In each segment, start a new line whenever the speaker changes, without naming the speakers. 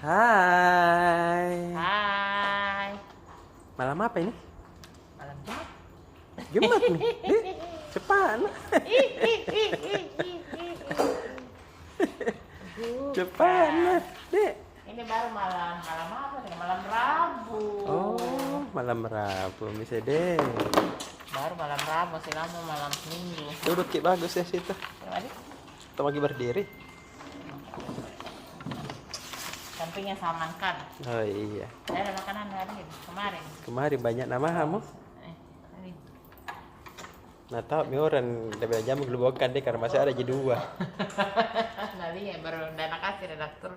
Hai.
Hai.
Malam apa ini?
Malam Jumat.
Jumat nih. Cepat. Cepat, Dek.
Ini baru malam apa nih? Malam Rabu.
Oh, malam Rabu bisa deh.
Baru malam Rabu, masih lama malam Minggu.
Duduk Ki, bagus ya situ.
Gimana?
Kita lagi berdiri.
Sampingnya samankan.
Oh iya.
Ada makanan hari ini, kemarin.
Kemarin banyak nama kamu.
Ini.
Nah tahu mi orang dari jam gelobokan deh karena masih ada jadi dua.
Nanti ya baru dana kasih redaktur.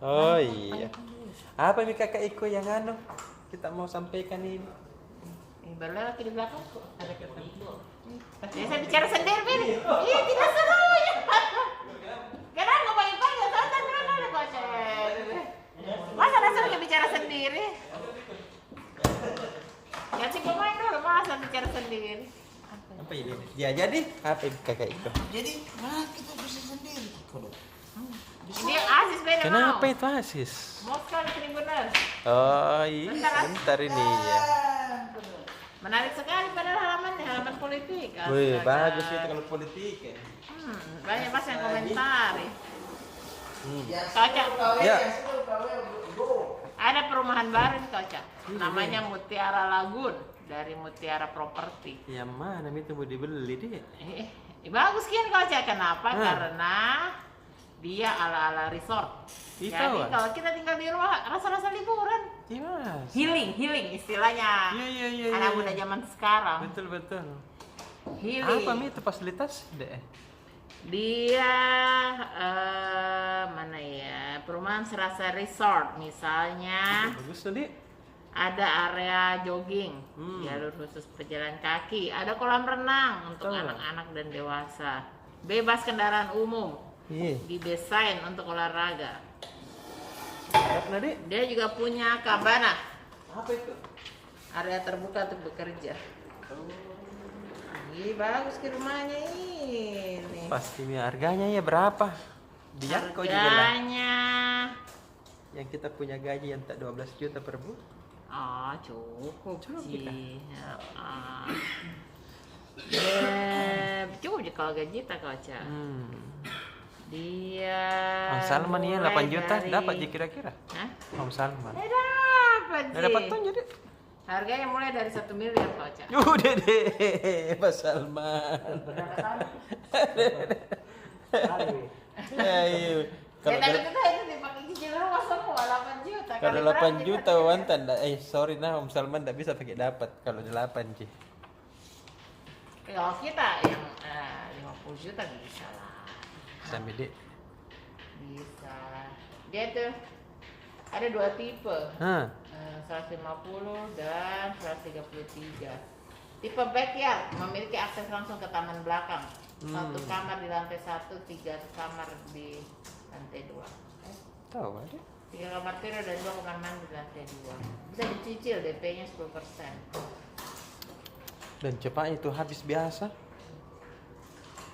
Oh iya. Apa nih kakak Iko yang anu kita mau sampaikan ini?
Ini baru lagi di belakang. Ada ketemu. Saya bicara sendiri, Bin. Iya, tidak seru ya. Karena nggak panggil-panggil, santai ada kocek. Masa rasanya bicara sendiri? Ganti pemain dulu, masa bicara sendiri?
Apa ini? Ya jadi apa ini kakak Iko?
Jadi nah kita bisa sendiri kalau
Dia asis beda
Kenapa
mau.
itu asis?
Mau sekali Tribuners.
Oh iya, bentar ini ya.
Menarik sekali padahal halaman politik.
Wih,
Astaga.
bagus itu kalau politik ya.
Banyak pas yang komentari.
ya
Cocok.
Ya.
Ada perumahan baru nih Cocok. Namanya Mutiara Lagun dari Mutiara Property.
Yang mana itu mau dibeli deh?
Bagus kan Cocok. Kenapa?
Hmm.
Karena dia ala-ala resort.
Ih,
Jadi
kawan.
kalau kita tinggal di rumah rasa-rasa liburan.
Gimana?
Healing istilahnya.
Iya.
Anak muda zaman sekarang.
Betul.
Healing.
Apa itu fasilitas deh?
Dia mana ya? Perumahan serasa resort misalnya.
Bagus tuh deh.
Ada area jogging, jalur khusus pejalan kaki, ada kolam renang untuk
Betul.
anak-anak dan dewasa. Bebas kendaraan umum,
Iya.
didesain untuk olahraga.
Apa deh?
Dia juga punya kabana,
Apa itu?
area terbuka untuk bekerja. Ih, bagus ke rumahnya ini.
Pasti harganya ya berapa? Dijangkau juga lah.
Harganya,
Yang kita punya gaji yang tak 12 juta per bulan.
cukup
Cukup
sih.
kita.
Cukup aja kalau gaji tak kaca. Dia
Om Salman ya 8 juta
dari-
dapat ya kira-kira.
Hah?
Om Salman.
Dapat
Nggak dapat
sih.
tuh jadi.
Harganya mulai dari 1 miliar kaca.
Udah deh, Pak Salman. Ayo.
Ya
Kalau
tapi kita itu dipakai cicil rumah semua 8 juta.
kalau
Kali
8
berapa
juta
kita-
wantan sorry nah Om Salman tidak bisa pakai dapat kalau 8 Ci.
Kalau kita yang 50 juta bisa lah.
Sampai dek.
Bisa. Dia tuh ada 2 tipe.
Hah.
150 dan 133. Tipe backyard memiliki akses langsung ke taman belakang. Satu kamar di lantai 1, 3 kamar di lantai 2.
Tahu ada.
3 kamar tidur dan 2 kamar mandi di lantai 2. Bisa dicicil DP-nya 10%.
Dan cepatnya itu habis biasa.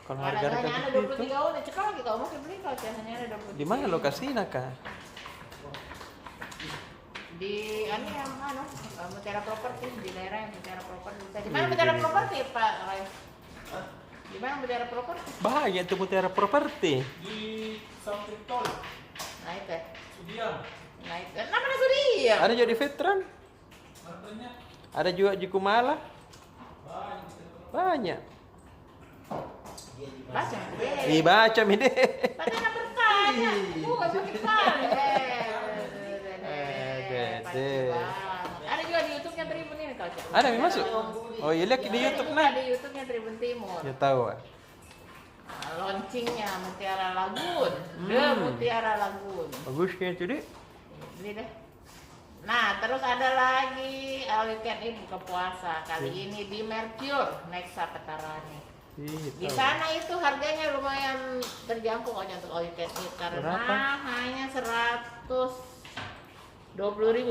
Kalau harga
Hanya ada
itu
23 unit. Cepat lagi kalau mau beli kalau hanya ada 23.
di mana lokasinya kak?
Di yang Mutiara Property, di daerah yang Mutiara Property. Di mana Mutiara Property, Pak Ray? Di mana Mutiara Property?
Bahaya tuh Mutiara Properti.
di samping tol
Naik deh.
Sudiang
Naik. Namanya Surya.
Ada juga di Veteran.
harganya
Ada juga di Kumala. Banyak.
Baca.
Dibaca mide.
Baca nak bertanya. Bukan pakai
Gede.
Ada juga di YouTube-nya Tribun ini kau cek.
Ada yang masuk? Oh iya lihat di YouTube
Nah,
nah.
di YouTube-nya Tribun Timur.
Ya tahu.
Launchingnya Mutiara Lagun. The Mutiara Lagun.
Bagusnya itu deh.
Beli deh. Nah, terus ada lagi all you can eat buka puasa. Kali ini di Mercure, Nexa Petarani. Di sana itu harganya lumayan terjangkau aja untuk all you can eat karena
Berapa?
hanya 120.000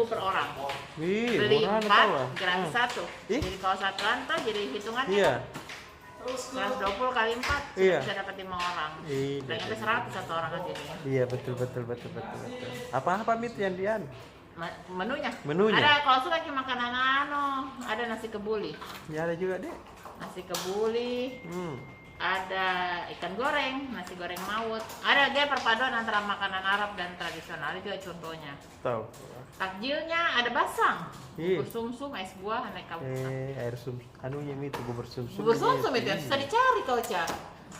per orang.
Wih,
Beli
murah
4,
tahu.
gratis 1.
Ih.
Jadi kalau 1 lantai jadi hitungannya
Iya.
120 kali 4
Iya.
bisa dapat 5 orang.
Iya.
Dan ada 100 satu orang aja nih.
Iya betul. Apa mit yang dian?
Menunya.
Menunya?
Ada kalau suka lagi makanan ada nasi kebuli.
Ya ada juga deh.
Nasi kebuli,
Hmm.
ada ikan goreng, nasi goreng maut. Ada dia perpaduan antara makanan Arab dan tradisional itu juga contohnya.
Tahu.
Takjilnya ada basang,
Iya.
bubur sumsum, es buah, aneka
Air sum anunya itu bubur sumsum.
bubur sumsum itu yang susah dicari kau Cak.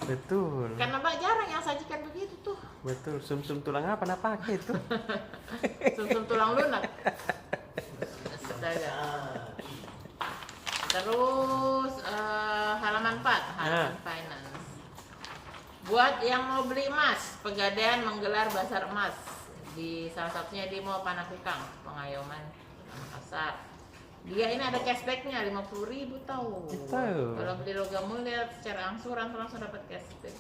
Betul.
Karena Mbak jarang yang sajikan begitu tuh.
Betul. Sumsum tulang apa nak pakai itu?
Sumsum tulang lunak. Astaga. Terus halaman 4, halaman finance. Buat yang mau beli emas, Pegadaian menggelar bazar emas di salah satunya di Mall Panakukang, Pengayoman, Makassar. Dia ini ada cashbacknya 50.000 tahu.
Tahu.
Kalau beli logam mulia secara angsuran langsung dapat cashback.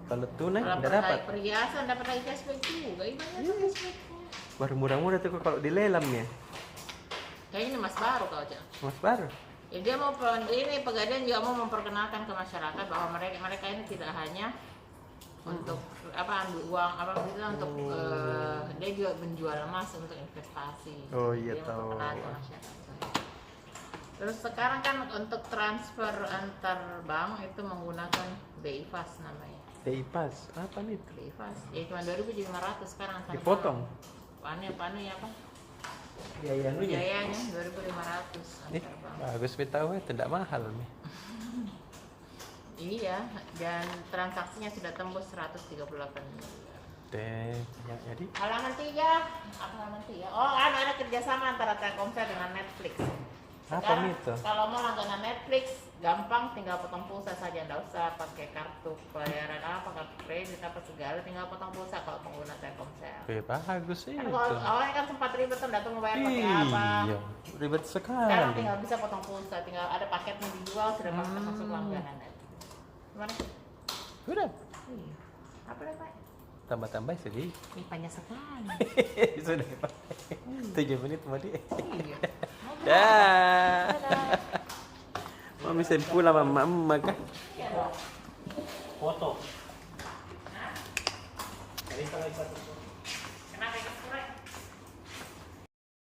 Kalau tunai
Kalau
nggak dapat.
perhiasan dapat lagi cashback juga. Banyak tuh cashbacknya.
Baru murah-murah tuh kalau dilelamnya.
Kayaknya ini emas baru kau Cak.
Mas baru.
Ya, dia mau ini Pegadaian juga mau memperkenalkan ke masyarakat bahwa mereka ini tidak hanya untuk ambil uang untuk dia juga menjual emas untuk investasi.
Oh, iya,
Dia
tahu.
memperkenalkan ke masyarakat. Terus sekarang kan untuk transfer antar bank itu menggunakan BI Fast namanya.
TI pas. Apa nih?
BI Fast. Ya cuma 2.500 sekarang antar
Dipotong.
bank. Panunya apa?
Biaya anunya.
Biayanya 2.500 antar bank.
Bagus tahu itu tidak mahal nih.
Iya, dan transaksinya sudah tembus 138 miliar.
Ya, jadi
Halaman 3, apa halaman 3? Oh, ada kerjasama antara Telkomsel dengan Netflix.
Apa
Sekarang
itu?
kalau mau langganan Netflix, gampang, tinggal potong pulsa saja, nggak usah pakai kartu pembayaran kartu kredit apa segala, tinggal potong pulsa kalau pengguna Telkomsel.
bagus sih
Kan
itu.
kalau awalnya kan sempat ribet kan datang membayar pakai apa.
Iya, ribet
Sekarang
sekali.
tinggal bisa potong pulsa, tinggal ada paketnya dijual sudah masuk langganan Netflix. Gimana?
Udah,
Iya. Apa lagi, Pak?
tambah-tambah sedih.
Ih, banyak sekali.
Sudah, Pak. 7 menit tadi.
Iya.
Dah.
Dadah.
Mami saya pulang sama mama kah?
Iya dong.
Foto.